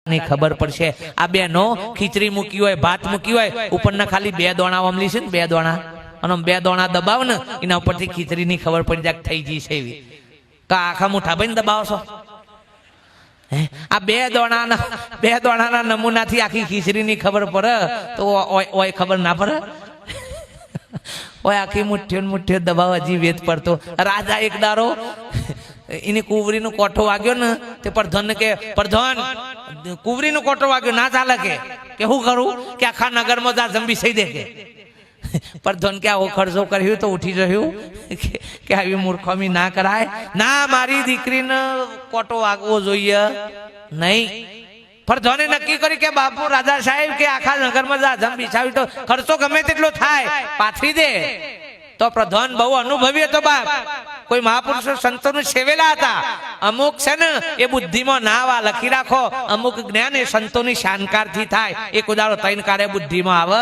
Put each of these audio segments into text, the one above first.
ની ખબર પડશે। આ બેનો ખીચડી મૂકી હોય, ભાત મૂકી હોય, ઉપરના ખાલી 2 દોણા અમલી છે ને 2 દોણા, અને 2 દોણા દબાવ ને એના ઉપરથી ખીચડી ની ખબર પડી જાય થઈ જશે એવી। તો આખા મુઠ્ઠા ભાઈ દબાવો છો? આ 2 દોણાના નમૂનાથી આખી ખીચડી ની ખબર પડે તો ઓય ખબર ના પડે? ઓય આખી મુઠ્ઠીઓ દબાવ હજી વેત પડતો। રાજા એક દારો એની કુંવરીનો કોઠો વાગ્યો ને તે પ્રધાન કે પ્રધાન કુંવરીનો કોઠો વાગ્યો ના ચાલે કે હું કરું કે આખા નગરમાં જા જંબી સહી દે કે પ્રધાન કે આવો ખર્ચો કર્યો તો ઉઠી રહ્યું કે આવી મૂર્ખામી ના કરાય, ના મારી દીકરીને કોઠો વાગવો જોઈએ નહીં। પ્રધાને નક્કી કર્યું કે બાપુ રાજા સાહેબ કે આખા નગરમાં જા જંબી છાવી તો ખર્ચો ગમે તેટલો થાય પાથરી દે। તો પ્રધાન બહુ અનુભવી હતો બાપ, કોઈ મહાપુરુષો સંતોનું સેવેલા હતા। અમુક છે ને એ બુદ્ધિમાં ના આવા લખી રાખો, અમુક જ્ઞાન એ સંતોની શાનકારથી થાય, એક ઉદાહરણ 3 કાર્ય બુદ્ધિમાં આવે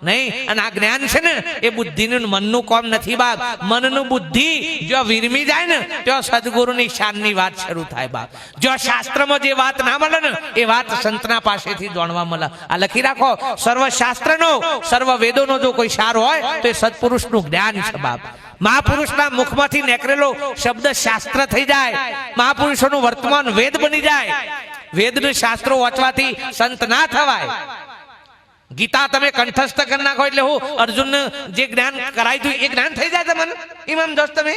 નહીં। અને આ જ્ઞાન છે ને એ બુદ્ધિનું મનનું કામ નથી બાપ, મનનું બુદ્ધિ જો વિરમી જાય ને તો સદગુરુની શાનની વાત શરૂ થાય બાપ। જો શાસ્ત્રમાં જે વાત ના મળે ને એ વાત સંતના પાસેથી જાણવા મળે। આ લખી રાખો, સર્વ શાસ્ત્રનો સર્વ વેદોનો જો કોઈ સાર હોય તો એ સત્પુરુષનું જ્ઞાન છે બાપ। મહાપુરુષના મુખમાંથી નીકળેલો શબ્દ શાસ્ત્ર થઈ જાય, મહાપુરુષોનું વર્તમાન વેદ બની જાય। વેદનું શાસ્ત્રો વાંચવાથી સંત ના થવાય। ગીતા તમે કંઠસ્થ કરી નાખો એટલે હું અર્જુન જે જ્ઞાન કરાયું હતું એ જ્ઞાન થઈ જાય તમને ઇમામ દોસ્ત। તમે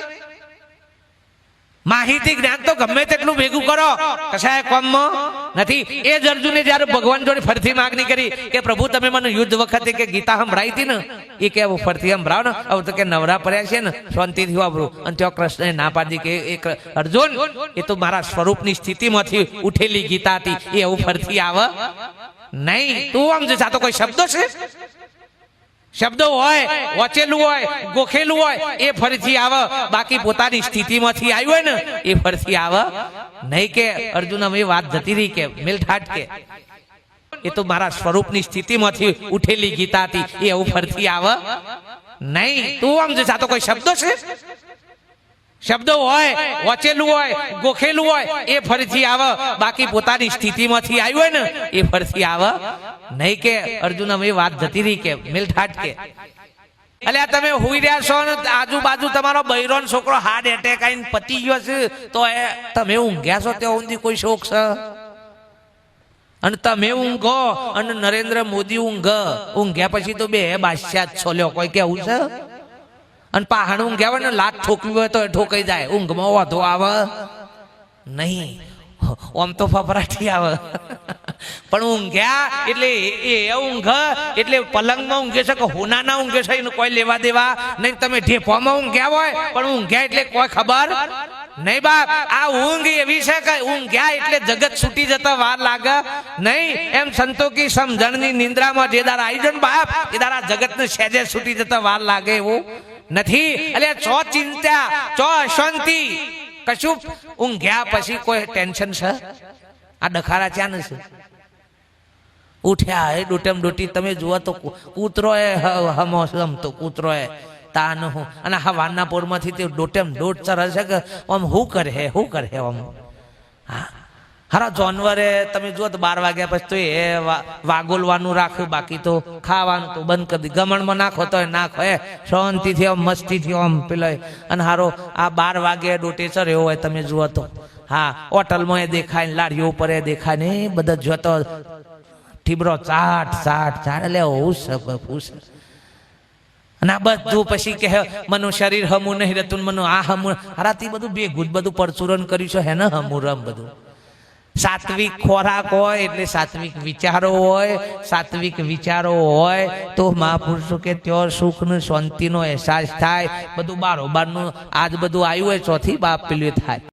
માહિતી જ્ઞાન તો ગમે તેટલું ભેગું કરો કશાય કામમાં નથી। એ જ અર્જુને જયારે ભગવાન જોડે ફરીથી માગણી કરી કે પ્રભુ તમે મને યુદ્ધ વખતે કે ગીતા સંભળાઈ હતી ને એ કે ફરીથી સંભળાવો ને, હવે તો કે નવરા પડ્યા છે ને શાંતિથી વાપરું। અને ત્યાં કૃષ્ણએ ના પાડી કે અર્જુન એ તો મારા સ્વરૂપની સ્થિતિમાંથી ઉઠેલી ગીતા હતી, એ એવું ફરીથી આવે નહીં। તું આમ જે તો કોઈ શબ્દો છે, શબ્દો હોય વાંચેલું હોય ગોખેલું હોય એ ફરીથી આવે, બાકી પોતાની સ્થિતિમાંથી આવ્યું હોય ને એ ફરીથી આવે નહીં। કે અર્જુન અમે વાત જતી રહી કે મેલઠાટ કે એ તો મારા સ્વરૂપની સ્થિતિમાંથી ઉઠેલી ગીતા હતી, એ એવું ફરીથી આવે નહીં। તું આમ જે તો કોઈ શબ્દો છે, શબ્દો હોય વાંચેલું હોય ગોખેલું હોય એ ફરીથી આવે, બાકી પોતાની સ્થિતિમાંથી આવ્યું હોય ને એ ફરીથી આવે નહીં। કે અર્જુન અમે વાત જતી રહી કે મેલઠાટ કે અલ્યા તમે હુઈ રહ્યા છો ને આજુબાજુ તમારો બૈરોન છોકરો હાર્ટ એટેક આવીને પતી ગયો છે તો એ તમે ઊંઘ્યા છો ત્યાં સુધી કોઈ શોખ છે? અને તમે ઊંઘો અને નરેન્દ્ર મોદી ઊંઘ્યા પછી તો બે બાદશાહ જ છો લ્યો, કોઈ કેવું છે? અને પહાડ ઊંઘ્યા હોય ને લાત ઠોકવી હોય તો એ ઠોકાઈ જાય, ઊંઘમાં વાંધો આવે નહીં। આમ તો ફફરાટી આવે પણ ઊંઘ્યા એટલે એ ઊંઘ એટલે પલંગમાં ઊંઘે છે કે હોનાના ઊંઘે છે એનું કોઈ લેવા દેવા નહીં। તમે ઢેફામાં ઊંઘ્યા હોય પણ ઊંઘ્યા એટલે કોઈ ખબર નહીં બાપ। આ ઊંઘ એવી છે કે ઊંઘ્યા એટલે જગત છૂટી જતા વાર લાગે નહીં। એમ સંતો કી સમજણની નિંદ્રામાં જે દારા આવી જાય ને બાપ એ દારા જગતને સહેજે છૂટી જતા વાર લાગે એવું નથી। એટલે ચો ચિંતા ચો અશાંતિ કશું ઊંઘ્યા પછી કોઈ ટેન્શન છે? આ ડખારા ચાને છે ઉઠ્યા એ ડૂટમ ડૂટી તમે જુઓ તો કૂતરો એ હમતો કૂતરો એ તાન હું અને હવાના પોરમાંથી તે ડોટેમ ડોટ ચર છે કે આમ હું કરે આમ હા હારા જાનવરે તમે જુઓ તો 12 વાગ્યા પછી તો એ વાગોલવાનું રાખ્યું, બાકી તો ખાવાનું તો બંધ કરી દીધું। ગમણમાં નાખો તો નાખો એ શાંતિથી આમ મસ્તીથી આમ પેલા અને હારો આ 12 વાગે ડોટે ચર્યો હોય તમે જુઓ તો હા હોટલમાં એ દેખાય ને લારીઓ ઉપર એ દેખાય ને બધા જોતો ઠીબરો ચાટ એટલે હું અને આ બધું પછી કે મનું શરીર હમું નહીં રહેતું, મનું આ હમું હારાથી બધું ભેગું બધું પરચુરણ કર્યું છે હે ને હમું રમ બધું। સાત્વિક ખોરાક હોય એટલે સાત્વિક વિચારો હોય, સાત્વિક વિચારો હોય તો મહાપુરુષો કે ત્યાં સુખ ને શાંતિનો અહેસાસ થાય। બધું બારોબારનું આજ બધું આવ્યું હોય ચોથી બાપ પેલું થાય।